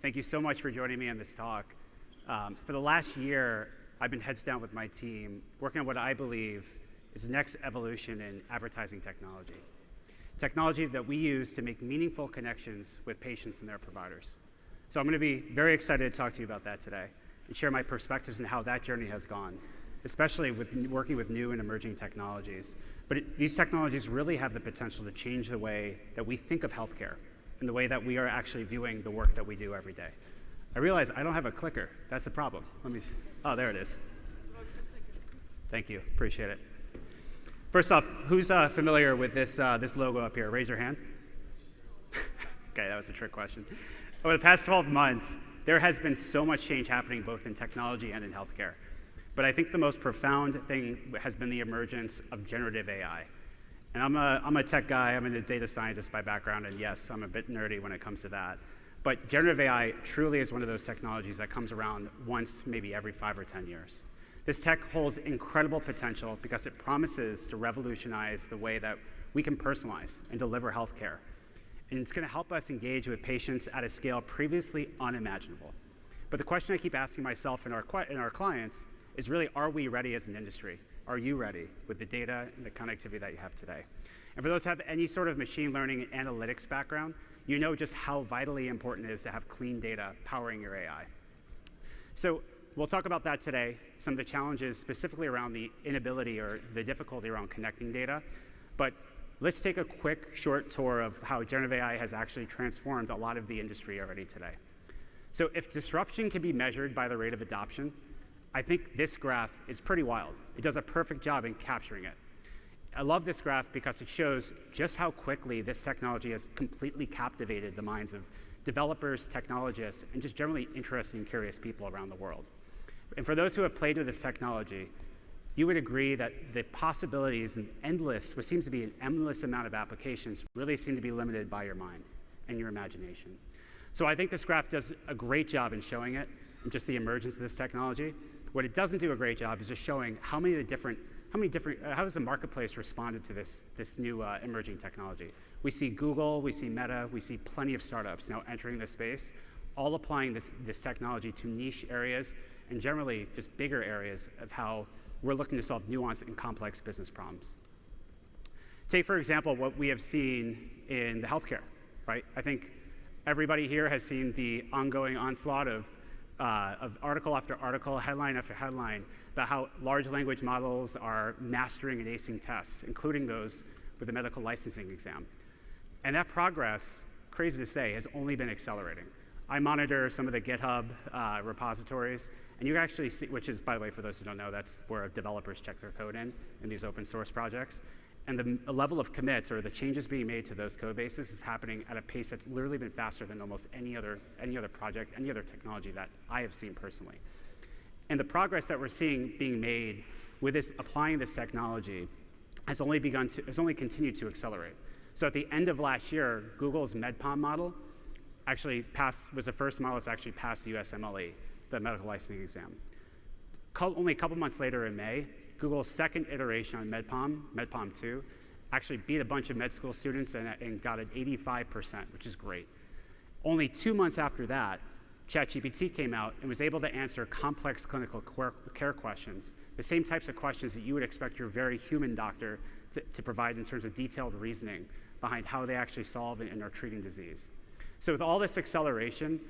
Thank you so much for joining me on this talk. For the last year, I've been heads down with my team, working on what I believe is the next evolution in advertising technology. Technology that we use to make meaningful connections with patients and their providers. So I'm going to be very excited to talk to you about that today and share my perspectives and how that journey has gone, especially with working with new and emerging technologies. But these technologies really have the potential to change the way that we think of healthcare and the way that we are actually viewing the work that we do every day. I realize I don't have a clicker. That's a problem. Let me see. Oh, there it is. Thank you. Appreciate it. First off, who's familiar with this logo up here? Raise your hand. Okay, that was a trick question. Over the past 12 months, there has been so much change happening both in technology and in healthcare. But I think the most profound thing has been the emergence of generative AI. And I'm a tech guy. I'm a data scientist by background, and yes, I'm a bit nerdy when it comes to that. But generative AI truly is one of those technologies that comes around once, maybe every 5 or 10 years. This tech holds incredible potential because it promises to revolutionize the way that we can personalize and deliver healthcare. And it's going to help us engage with patients at a scale previously unimaginable. But the question I keep asking myself and our clients is really, are we ready as an industry? Are you ready with the data and the connectivity that you have today? And for those who have any sort of machine learning and analytics background, you know just how vitally important it is to have clean data powering your AI. So we'll talk about that today, some of the challenges specifically around the inability or the difficulty around connecting data. But let's take a quick, short tour of how generative AI has actually transformed a lot of the industry already today. So if disruption can be measured by the rate of adoption, I think this graph is pretty wild. It does a perfect job in capturing it. I love this graph because it shows just how quickly this technology has completely captivated the minds of developers, technologists, and just generally interested and curious people around the world. And for those who have played with this technology, you would agree that the possibilities and what seems to be an endless amount of applications really seem to be limited by your mind and your imagination. So I think this graph does a great job in showing it and just the emergence of this technology. What it doesn't do a great job is just showing how has the marketplace responded to this new emerging technology. We see Google, we see Meta, we see plenty of startups now entering this space, all applying this technology to niche areas and generally just bigger areas of how we're looking to solve nuanced and complex business problems. Take, for example, what we have seen in the healthcare, right? I think everybody here has seen the ongoing onslaught of article after article, headline after headline, about how large language models are mastering and acing tests, including those with the medical licensing exam. And that progress, crazy to say, has only been accelerating. I monitor some of the GitHub repositories, and you can actually see, which is, by the way, for those who don't know, that's where developers check their code in these open source projects. And the level of commits or the changes being made to those code bases is happening at a pace that's literally been faster than almost any other project, any other technology that I have seen personally. And the progress that we're seeing being made with applying this technology has only continued to accelerate. So at the end of last year, Google's MedPalm model was the first model to actually pass the USMLE, the medical licensing exam. Only a couple months later in May, Google's second iteration on MedPalm 2, actually beat a bunch of med school students and got an 85%, which is great. Only 2 months after that, ChatGPT came out and was able to answer complex clinical care questions, the same types of questions that you would expect your very human doctor to provide in terms of detailed reasoning behind how they actually solve and are treating disease. So with all this acceleration,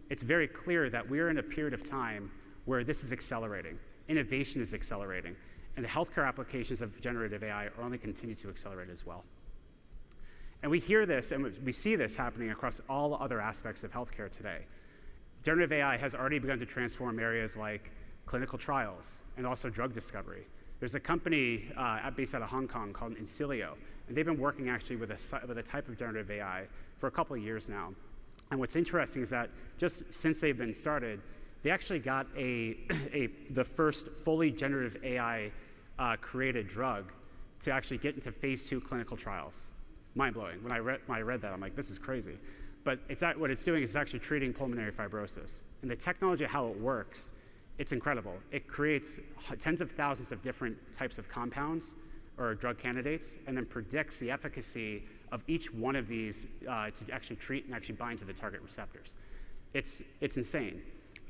it's very clear that we're in a period of time where this is accelerating. Innovation is accelerating. And the healthcare applications of generative AI are only continue to accelerate as well. And we hear this and we see this happening across all other aspects of healthcare today. Generative AI has already begun to transform areas like clinical trials and also drug discovery. There's a company based out of Hong Kong called Insilio, and they've been working actually with a type of generative AI for a couple of years now. And what's interesting is that just since they've been started, they actually got the first fully generative AI created drug to actually get into phase 2 clinical trials. Mind-blowing. When I read that, I'm like, this is crazy. But what it's doing is actually treating pulmonary fibrosis. And the technology, how it works, it's incredible. It creates tens of thousands of different types of compounds or drug candidates, and then predicts the efficacy of each one of these to actually treat and actually bind to the target receptors. It's insane.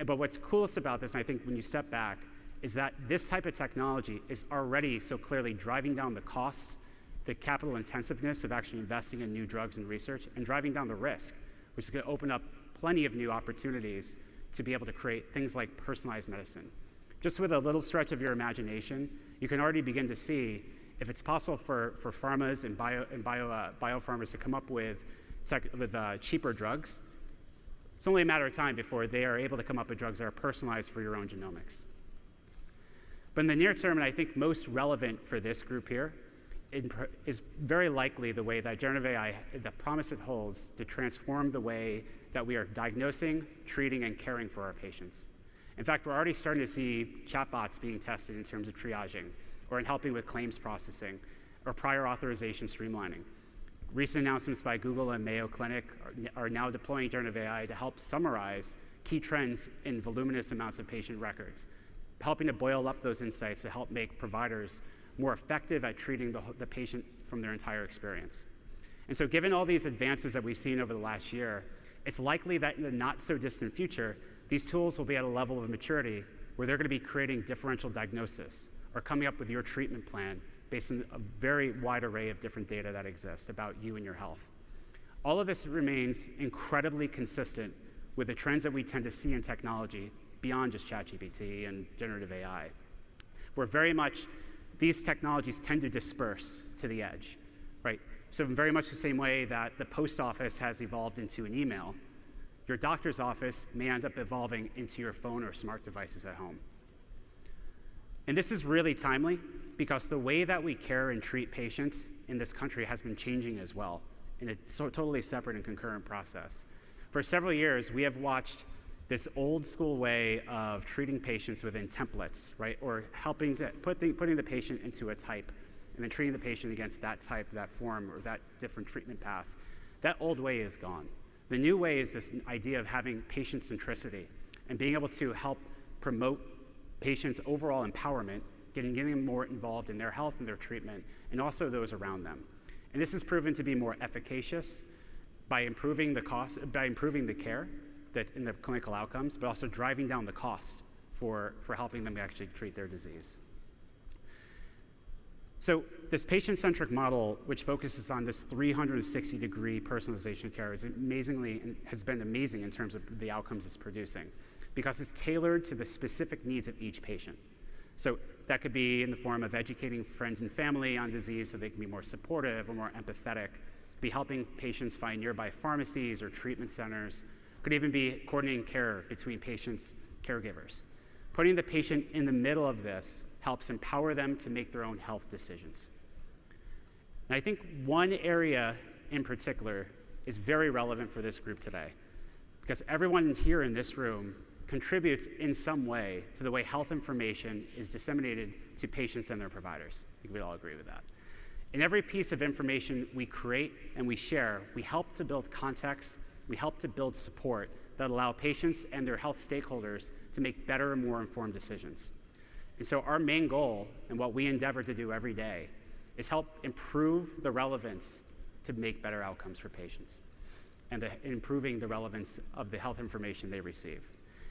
But what's coolest about this, and I think when you step back, is that this type of technology is already so clearly driving down the cost, the capital intensiveness of actually investing in new drugs and research, and driving down the risk, which is going to open up plenty of new opportunities to be able to create things like personalized medicine. Just with a little stretch of your imagination, you can already begin to see if it's possible for pharmas and biopharmas to come up with cheaper drugs. It's only a matter of time before they are able to come up with drugs that are personalized for your own genomics. But in the near term, and I think most relevant for this group here, is very likely the way that generative AI, the promise it holds to transform the way that we are diagnosing, treating, and caring for our patients. In fact, we're already starting to see chatbots being tested in terms of triaging, or in helping with claims processing, or prior authorization streamlining. Recent announcements by Google and Mayo Clinic are now deploying generative AI to help summarize key trends in voluminous amounts of patient records, helping to boil up those insights to help make providers more effective at treating the patient from their entire experience. And so given all these advances that we've seen over the last year, it's likely that in the not so distant future, these tools will be at a level of maturity where they're going to be creating differential diagnosis or coming up with your treatment plan based on a very wide array of different data that exist about you and your health. All of this remains incredibly consistent with the trends that we tend to see in technology beyond just ChatGPT and generative AI. Where very much these technologies tend to disperse to the edge, right? So in very much the same way that the post office has evolved into an email, your doctor's office may end up evolving into your phone or smart devices at home. And this is really timely because the way that we care and treat patients in this country has been changing as well in a totally separate and concurrent process. For several years, we have watched this old school way of treating patients within templates, right? Or helping to putting the patient into a type and then treating the patient against that type, that form, or that different treatment path. That old way is gone. The new way is this idea of having patient centricity and being able to help promote patients' overall empowerment, getting them more involved in their health and their treatment, and also those around them. And this has proven to be more efficacious by improving the care in the clinical outcomes, but also driving down the cost for helping them actually treat their disease. So this patient-centric model, which focuses on this 360-degree personalization care, has been amazing in terms of the outcomes it's producing, because it's tailored to the specific needs of each patient. So that could be in the form of educating friends and family on disease so they can be more supportive or more empathetic, be helping patients find nearby pharmacies or treatment centers, could even be coordinating care between patients' caregivers. Putting the patient in the middle of this helps empower them to make their own health decisions. And I think one area in particular is very relevant for this group today, because everyone here in this room contributes in some way to the way health information is disseminated to patients and their providers. I think we all agree with that. In every piece of information we create and we share, we help to build context, we help to build support that allow patients and their health stakeholders to make better and more informed decisions. And so our main goal, and what we endeavor to do every day, is help improve the relevance to make better outcomes for patients and improving the relevance of the health information they receive.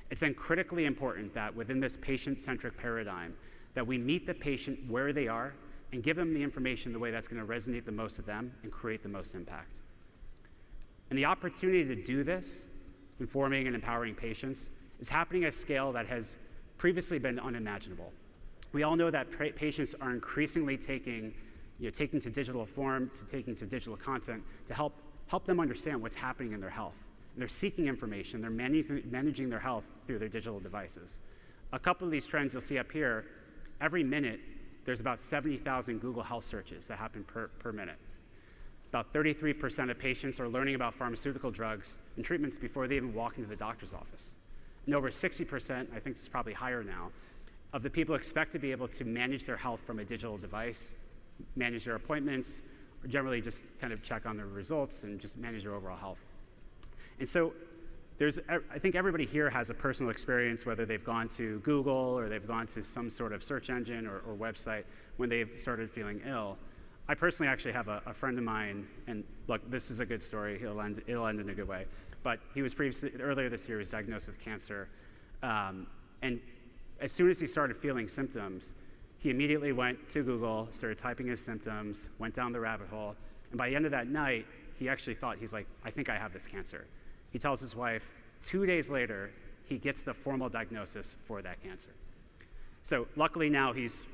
It's then critically important that within this patient-centric paradigm, that we meet the patient where they are and give them the information the way that's going to resonate the most to them and create the most impact. And the opportunity to do this, informing and empowering patients, is happening at a scale that has previously been unimaginable. We all know that patients are increasingly taking to digital form, taking to digital content to help them understand what's happening in their health. And they're seeking information, they're managing their health through their digital devices. A couple of these trends you'll see up here, every minute there's about 70,000 Google Health searches that happen per minute. About 33% of patients are learning about pharmaceutical drugs and treatments before they even walk into the doctor's office. And over 60%, I think it's probably higher now, of the people expect to be able to manage their health from a digital device, manage their appointments, or generally just kind of check on their results and just manage their overall health. And so I think everybody here has a personal experience, whether they've gone to Google or they've gone to some sort of search engine or website when they've started feeling ill. I personally actually have a friend of mine, and look, this is a good story, it'll end in a good way. but he was earlier this year, he was diagnosed with cancer. And as soon as he started feeling symptoms, he immediately went to Google, started typing his symptoms, went down the rabbit hole, and by the end of that night, he actually thought, he's like, I think I have this cancer. He tells his wife, 2 days later, he gets the formal diagnosis for that cancer. So luckily now he's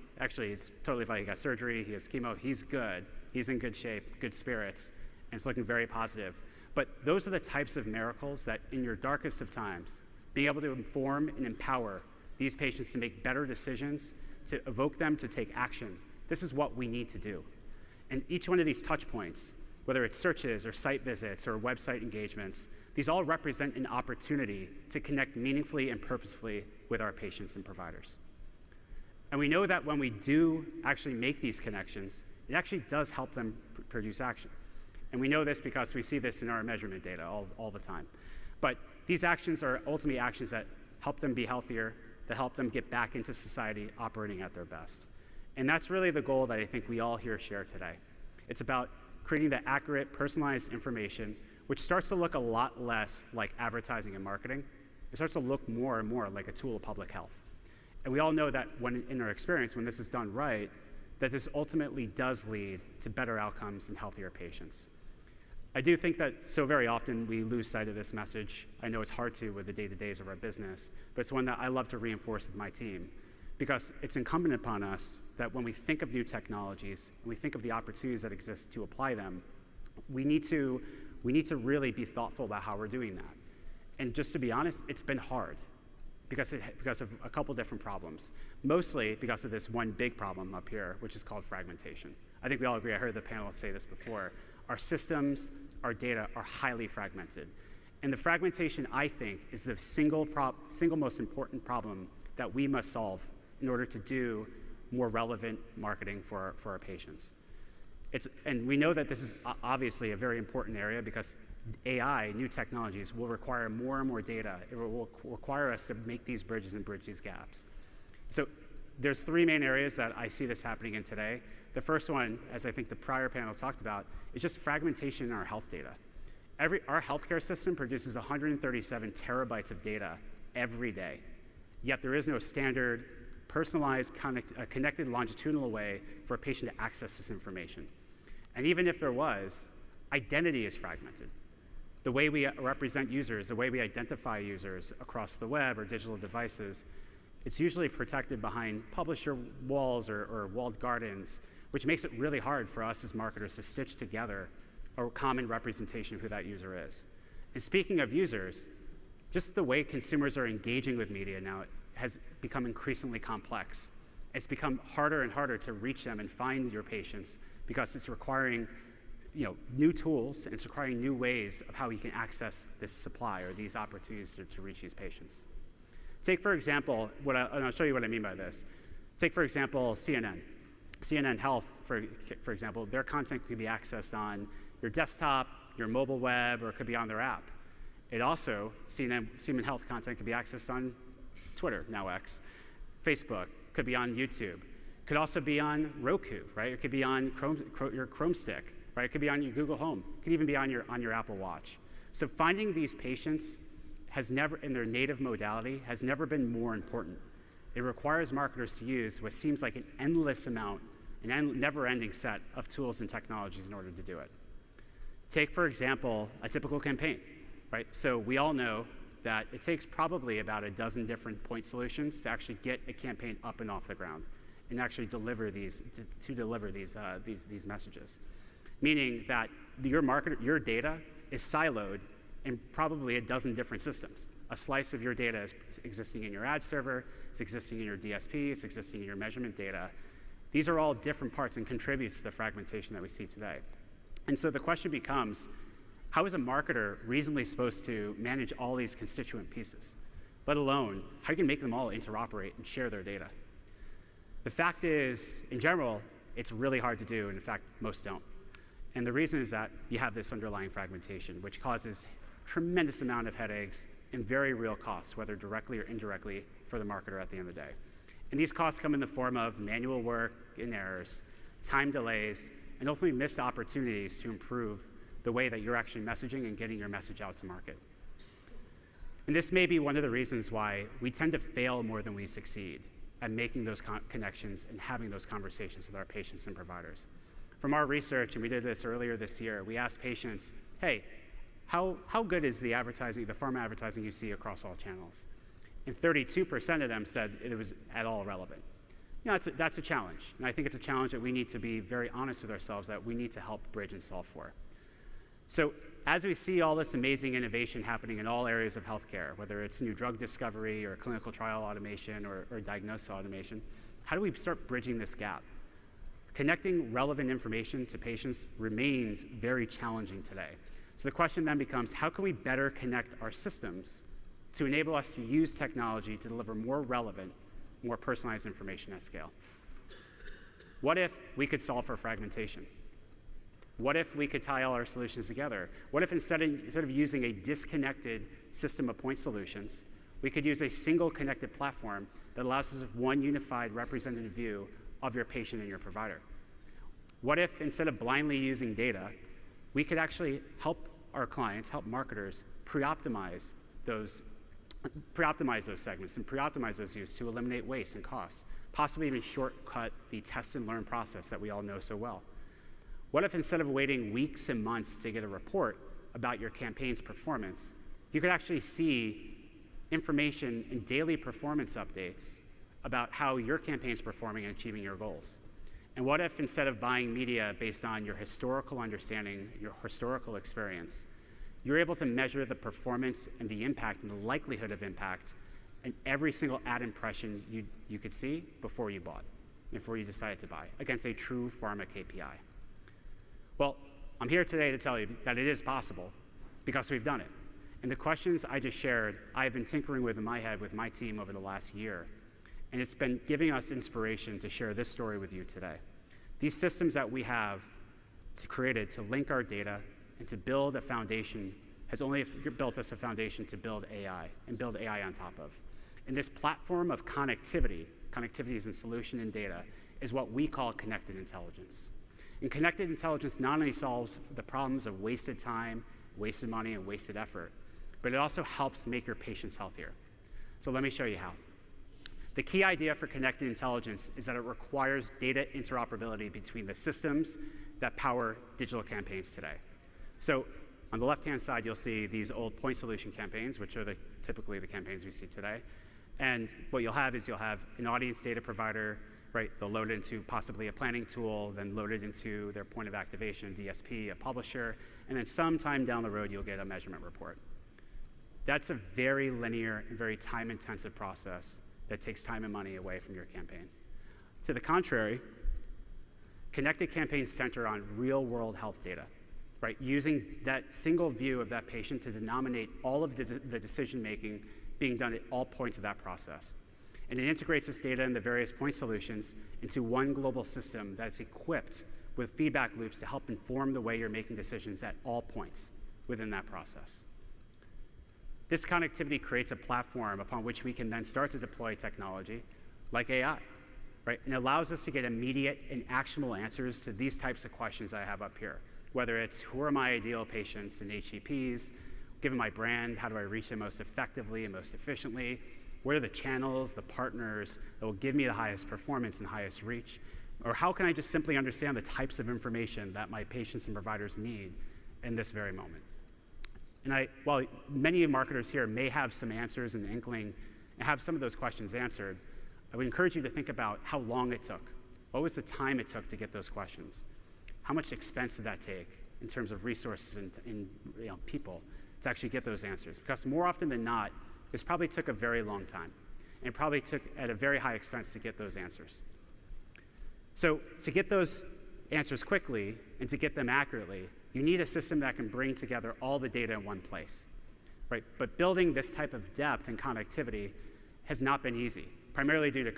totally fine. He got surgery, he has chemo, he's good. He's in good shape, good spirits, and it's looking very positive. But those are the types of miracles that in your darkest of times, being able to inform and empower these patients to make better decisions, to evoke them to take action, this is what we need to do. And each one of these touch points, whether it's searches or site visits or website engagements, these all represent an opportunity to connect meaningfully and purposefully with our patients and providers. And we know that when we do actually make these connections, it actually does help them produce action. And we know this because we see this in our measurement data all the time. But these actions are ultimately actions that help them be healthier, that help them get back into society operating at their best. And that's really the goal that I think we all here share today. It's about creating the accurate, personalized information, which starts to look a lot less like advertising and marketing. It starts to look more and more like a tool of public health. And we all know that in our experience, when this is done right, that this ultimately does lead to better outcomes and healthier patients. I do think that so very often we lose sight of this message. I know it's hard to with the day-to-days of our business, but it's one that I love to reinforce with my team, because it's incumbent upon us that when we think of new technologies, and we think of the opportunities that exist to apply them, we need to really be thoughtful about how we're doing that. And just to be honest, it's been hard because of a couple different problems, mostly because of this one big problem up here, which is called fragmentation. I think we all agree, I heard the panel say this before, our systems, our data are highly fragmented. And the fragmentation, I think, is the single most important problem that we must solve in order to do more relevant marketing for our patients. And we know that this is obviously a very important area because AI, new technologies, will require more and more data. It will require us to make these bridges and bridge these gaps. So there's three main areas that I see this happening in today. The first one, as I think the prior panel talked about, is just fragmentation in our health data. Our healthcare system produces 137 terabytes of data every day, yet there is no standard, personalized, connected longitudinal way for a patient to access this information. And even if there was, identity is fragmented. The way we represent users, the way we identify users across the web or digital devices, it's usually protected behind publisher walls or walled gardens, which makes it really hard for us as marketers to stitch together a common representation of who that user is. And speaking of users, just the way consumers are engaging with media now has become increasingly complex. It's become harder and harder to reach them and find your patients because it's requiring new tools, and it's requiring new ways of how you can access this supply or these opportunities to reach these patients. Take, for example, and I'll show you what I mean by this. Take, for example, CNN. CNN Health, for example, their content could be accessed on your desktop, your mobile web, or it could be on their app. It also, CNN Health content could be accessed on Twitter, now X, Facebook, could be on YouTube, could also be on Roku, right? It could be on your Chrome stick, right? It could be on your Google Home, it could even be on your Apple Watch. So finding these patients in their native modality has never been more important. It requires marketers to use what seems like an endless amount, an never-ending set of tools and technologies in order to do it. Take, for example, a typical campaign, right? So we all know that it takes probably about a dozen different point solutions to actually get a campaign up and off the ground and actually deliver these messages. Meaning that your data is siloed in probably a dozen different systems. A slice of your data is existing in your ad server, it's existing in your DSP, it's existing in your measurement data. These are all different parts and contributes to the fragmentation that we see today. And so the question becomes, how is a marketer reasonably supposed to manage all these constituent pieces, let alone how you can make them all interoperate and share their data? The fact is, in general, it's really hard to do, and in fact, most don't. And the reason is that you have this underlying fragmentation, which causes tremendous amount of headaches and very real costs, whether directly or indirectly, for the marketer at the end of the day. And these costs come in the form of manual work and errors, time delays, and ultimately missed opportunities to improve the way that you're actually messaging and getting your message out to market. And this may be one of the reasons why we tend to fail more than we succeed at making those connections and having those conversations with our patients and providers. From our research, and we did this earlier this year, we asked patients, hey, how good is the advertising, the pharma advertising you see across all channels? And 32% of them said it was at all relevant. You know, that's a challenge. And I think it's a challenge that we need to be very honest with ourselves that we need to help bridge and solve for. So as we see all this amazing innovation happening in all areas of healthcare, whether it's new drug discovery or clinical trial automation or diagnosis automation, how do we start bridging this gap? Connecting relevant information to patients remains very challenging today. So the question then becomes, how can we better connect our systems to enable us to use technology to deliver more relevant, more personalized information at scale? What if we could solve for fragmentation? What if we could tie all our solutions together? What if instead of using a disconnected system of point solutions, we could use a single connected platform that allows us one unified representative view of your patient and your provider? What if instead of blindly using data, we could actually help our clients, help marketers pre-optimize those segments and pre-optimize those views to eliminate waste and costs, possibly even shortcut the test and learn process that we all know so well? What if instead of waiting weeks and months to get a report about your campaign's performance, you could actually see information and daily performance updates about how your campaign's performing and achieving your goals? And what if instead of buying media based on your historical understanding, your historical experience, you're able to measure the performance and the impact and the likelihood of impact in every single ad impression you could see before you bought, before you decided to buy, against a true pharma KPI? Well, I'm here today to tell you that it is possible because we've done it. And the questions I just shared, I've been tinkering with in my head with my team over the last year. And it's been giving us inspiration to share this story with you today. These systems that we have created to link our data and to build a foundation has only built us a foundation to build AI and build AI on top of. And this platform of connectivity is in solution and data, is what we call connected intelligence. And connected intelligence not only solves the problems of wasted time, wasted money, and wasted effort, but it also helps make your patients healthier. So let me show you how. The key idea for connected intelligence is that it requires data interoperability between the systems that power digital campaigns today. So on the left-hand side, you'll see these old point solution campaigns, which are typically the campaigns we see today. And what you'll have is an audience data provider, right? They'll load it into possibly a planning tool, then load it into their point of activation, DSP, a publisher, and then sometime down the road, you'll get a measurement report. That's a very linear and very time-intensive process that takes time and money away from your campaign. To the contrary, connected campaigns center on real-world health data, right? Using that single view of that patient to denominate all of the decision-making being done at all points of that process. And it integrates this data and the various point solutions into one global system that's equipped with feedback loops to help inform the way you're making decisions at all points within that process. This connectivity creates a platform upon which we can then start to deploy technology like AI, right? And it allows us to get immediate and actionable answers to these types of questions I have up here, whether it's who are my ideal patients and HCPs, given my brand, how do I reach them most effectively and most efficiently? What are the channels, the partners that will give me the highest performance and highest reach? Or how can I just simply understand the types of information that my patients and providers need in this very moment? And while many marketers here may have some answers and inkling and have some of those questions answered, I would encourage you to think about how long it took. What was the time it took to get those questions? How much expense did that take in terms of resources and people to actually get those answers? Because more often than not, this probably took a very long time and probably took at a very high expense to get those answers. So to get those answers quickly and to get them accurately, you need a system that can bring together all the data in one place, right? But building this type of depth and connectivity has not been easy, primarily due to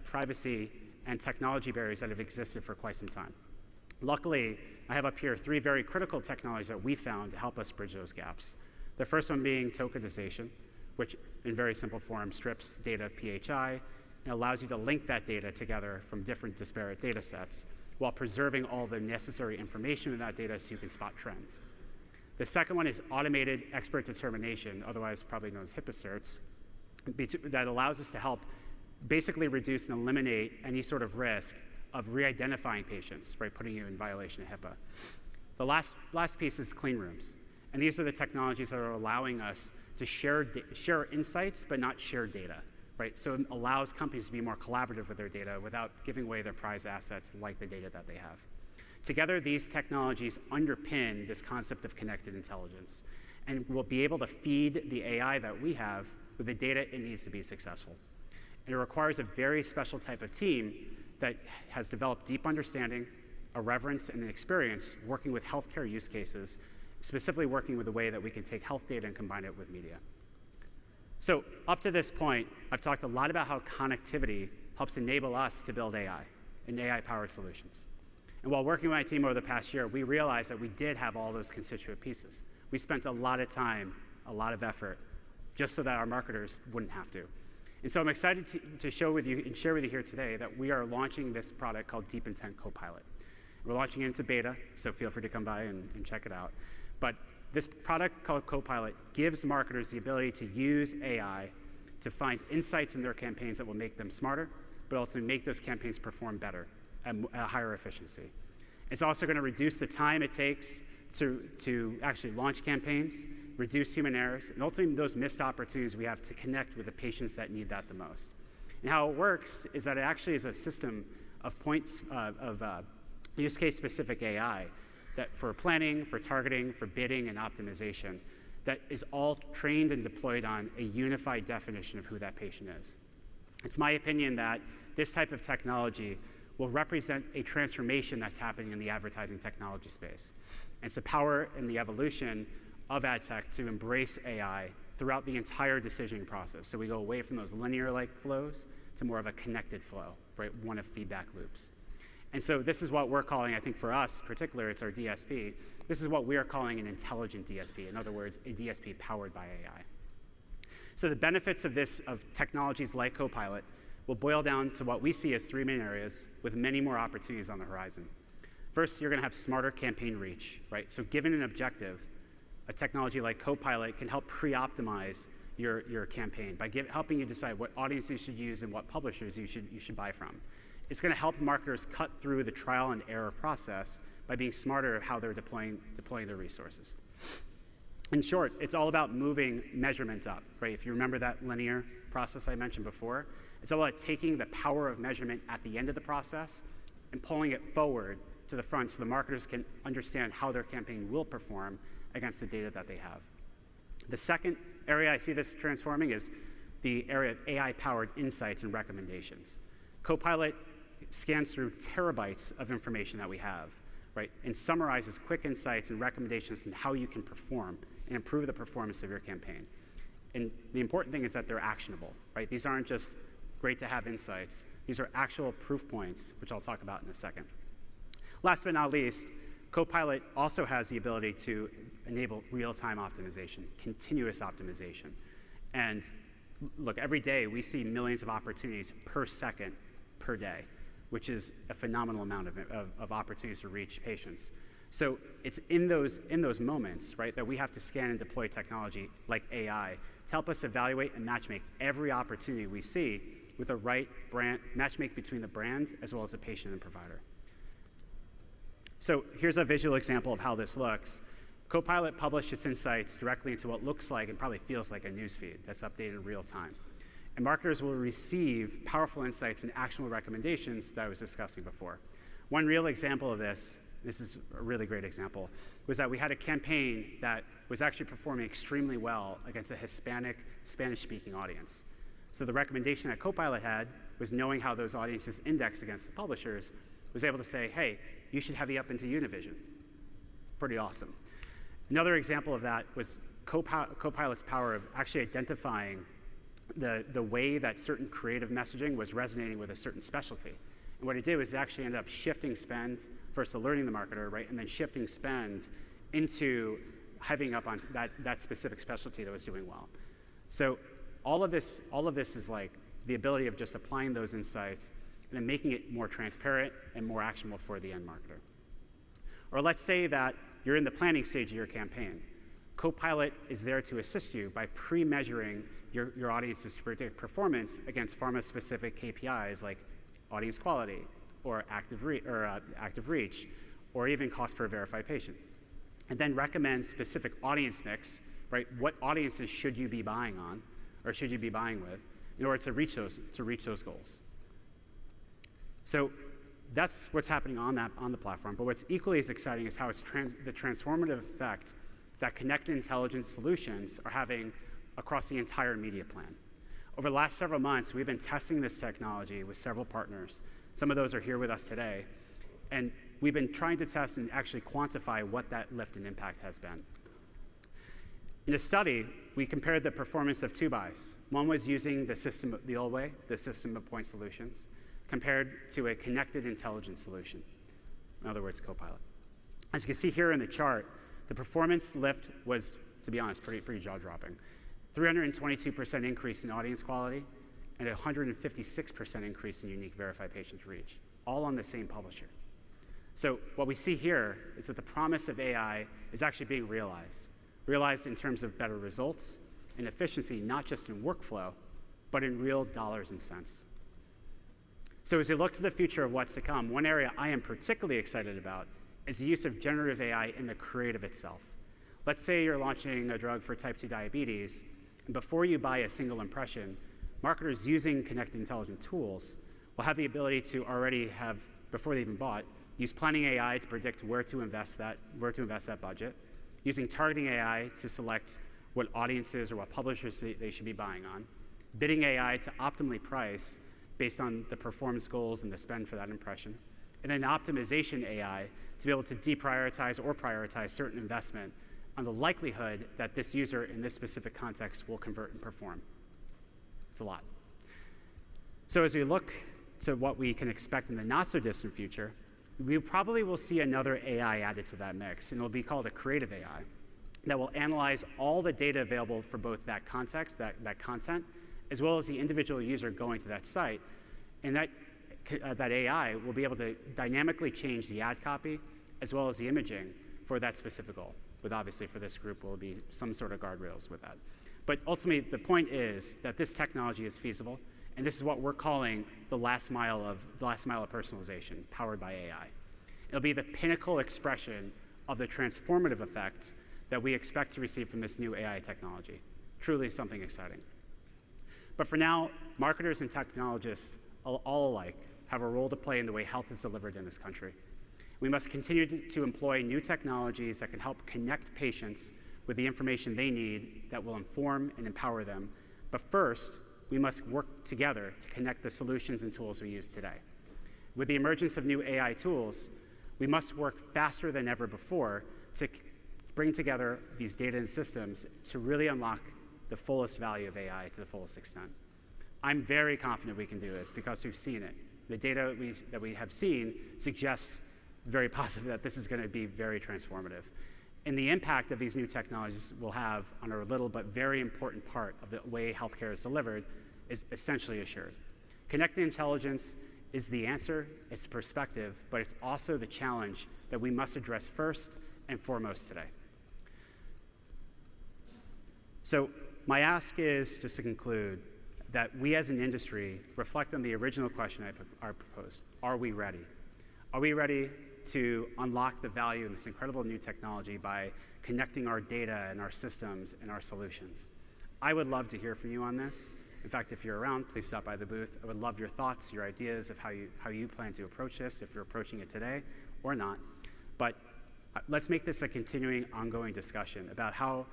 privacy and technology barriers that have existed for quite some time. Luckily, I have up here 3 very critical technologies that we found to help us bridge those gaps. The first one being tokenization, which in very simple form strips data of PHI and allows you to link that data together from different disparate data sets while preserving all the necessary information in that data so you can spot trends. The second one is automated expert determination, otherwise probably known as HIPAA certs, that allows us to help basically reduce and eliminate any sort of risk of re-identifying patients, right, putting you in violation of HIPAA. The last piece is clean rooms. And these are the technologies that are allowing us to share insights, but not share data, right? So it allows companies to be more collaborative with their data without giving away their prized assets like the data that they have. Together, these technologies underpin this concept of connected intelligence, and we'll be able to feed the AI that we have with the data it needs to be successful. And it requires a very special type of team that has developed deep understanding, a reverence, and an experience working with healthcare use cases, specifically working with the way that we can take health data and combine it with media. So up to this point, I've talked a lot about how connectivity helps enable us to build AI and AI-powered solutions. And while working with my team over the past year, we realized that we did have all those constituent pieces. We spent a lot of time, a lot of effort, just so that our marketers wouldn't have to. And so I'm excited to share with you here today that we are launching this product called DeepIntent Copilot. We're launching it into beta, so feel free to come by and check it out. But this product called Copilot gives marketers the ability to use AI to find insights in their campaigns that will make them smarter, but also make those campaigns perform better at a higher efficiency. It's also going to reduce the time it takes to actually launch campaigns, reduce human errors, and ultimately those missed opportunities we have to connect with the patients that need that the most. And how it works is that it actually is a system of points of use case specific AI that for planning, for targeting, for bidding, and optimization that is all trained and deployed on a unified definition of who that patient is. It's my opinion that this type of technology will represent a transformation that's happening in the advertising technology space. And it's the power and the evolution of ad tech to embrace AI throughout the entire decisioning process. So we go away from those linear-like flows to more of a connected flow, right? One of feedback loops. And so this is what we're calling, I think for us in particular, it's our DSP. This is what we are calling an intelligent DSP. In other words, a DSP powered by AI. So the benefits of technologies like Copilot will boil down to what we see as three main areas with many more opportunities on the horizon. First, you're going to have smarter campaign reach, right? So given an objective, a technology like Copilot can help pre-optimize your campaign by helping you decide what audience you should use and what publishers you should buy from. It's going to help marketers cut through the trial and error process by being smarter at how they're deploying their resources. In short, it's all about moving measurement up, right? If you remember that linear process I mentioned before, it's all about taking the power of measurement at the end of the process and pulling it forward to the front so the marketers can understand how their campaign will perform against the data that they have. The second area I see this transforming is the area of AI-powered insights and recommendations. Copilot scans through terabytes of information that we have, right, and summarizes quick insights and recommendations on how you can perform and improve the performance of your campaign. And the important thing is that they're actionable, right? These aren't just great to have insights. These are actual proof points, which I'll talk about in a second. Last but not least, Copilot also has the ability to enable real-time optimization, continuous optimization. And look, every day we see millions of opportunities per second, per day, which is a phenomenal amount of opportunities to reach patients. So it's in those moments, right, that we have to scan and deploy technology like AI to help us evaluate and matchmake every opportunity we see with the right brand, matchmake between the brand as well as the patient and provider. So here's a visual example of how this looks. Copilot published its insights directly into what looks like and probably feels like a newsfeed that's updated in real time. And marketers will receive powerful insights and actionable recommendations that I was discussing before. One real example of this is a really great example, was that we had a campaign that was actually performing extremely well against a Hispanic, Spanish-speaking audience. So the recommendation that Copilot had was knowing how those audiences index against the publishers, was able to say, hey, you should heavy up into Univision. Pretty awesome. Another example of that was Copilot's power of actually identifying the way that certain creative messaging was resonating with a certain specialty. And what it did was it actually ended up shifting spend, first alerting the marketer, right, and then shifting spend into heavying up on that specific specialty that was doing well. So all of this is like the ability of just applying those insights and then making it more transparent and more actionable for the end marketer. Or let's say that you're in the planning stage of your campaign. Copilot is there to assist you by pre-measuring your audience's predict performance against pharma-specific KPIs like audience quality or active reach, or even cost per verified patient. And then recommend specific audience mix, right? What audiences should you be buying on, or should you be buying with, in order to reach those goals. So that's what's happening on the platform. But what's equally as exciting is how it's the transformative effect that connected intelligence solutions are having across the entire media plan. Over the last several months, we've been testing this technology with several partners. Some of those are here with us today. And we've been trying to test and actually quantify what that lift and impact has been. In a study, we compared the performance of two buys. One was using the system the old way, the system of point solutions, compared to a connected intelligence solution. In other words, Copilot. As you can see here in the chart, the performance lift was, to be honest, pretty jaw-dropping. 322% increase in audience quality and 156% increase in unique verified patient reach, all on the same publisher. So what we see here is that the promise of AI is actually being realized in terms of better results and efficiency, not just in workflow, but in real dollars and cents. So as we look to the future of what's to come, one area I am particularly excited about is the use of generative AI in the creative itself. Let's say you're launching a drug for type 2 diabetes, and before you buy a single impression, marketers using connected intelligent tools will have the ability to already have, before they even bought, use planning AI to predict where to invest that budget, using targeting AI to select what audiences or what publishers they should be buying on, bidding AI to optimally price based on the performance goals and the spend for that impression, and then optimization AI to be able to deprioritize or prioritize certain investment on the likelihood that this user in this specific context will convert and perform. It's a lot. So as we look to what we can expect in the not so distant future, we probably will see another AI added to that mix, and it'll be called a creative AI that will analyze all the data available for both that context, that content, as well as the individual user going to that site. And that AI will be able to dynamically change the ad copy as well as the imaging for that specific goal. With obviously for this group will be some sort of guardrails with that. But ultimately, the point is that this technology is feasible, and this is what we're calling the last mile of personalization, powered by AI. It'll be the pinnacle expression of the transformative effect that we expect to receive from this new AI technology. Truly something exciting. But for now, marketers and technologists all alike have a role to play in the way health is delivered in this country. We must continue to employ new technologies that can help connect patients with the information they need that will inform and empower them. But first, we must work together to connect the solutions and tools we use today. With the emergence of new AI tools, we must work faster than ever before to bring together these data and systems to really unlock the fullest value of AI to the fullest extent. I'm very confident we can do this because we've seen it. The data that we have seen suggests very positive that this is going to be very transformative. And the impact of these new technologies will have on a little but very important part of the way healthcare is delivered is essentially assured. Connected intelligence is the answer, it's perspective, but it's also the challenge that we must address first and foremost today. So my ask is, just to conclude, that we as an industry reflect on the original question I proposed. Are we ready? Are we ready to unlock the value in this incredible new technology by connecting our data and our systems and our solutions? I would love to hear from you on this. In fact, if you're around, please stop by the booth. I would love your thoughts, your ideas of how you plan to approach this, if you're approaching it today or not. But let's make this a continuing, ongoing discussion about how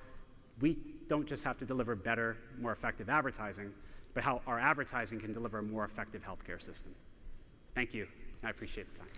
we don't just have to deliver better, more effective advertising, but how our advertising can deliver a more effective healthcare system. Thank you. I appreciate the time.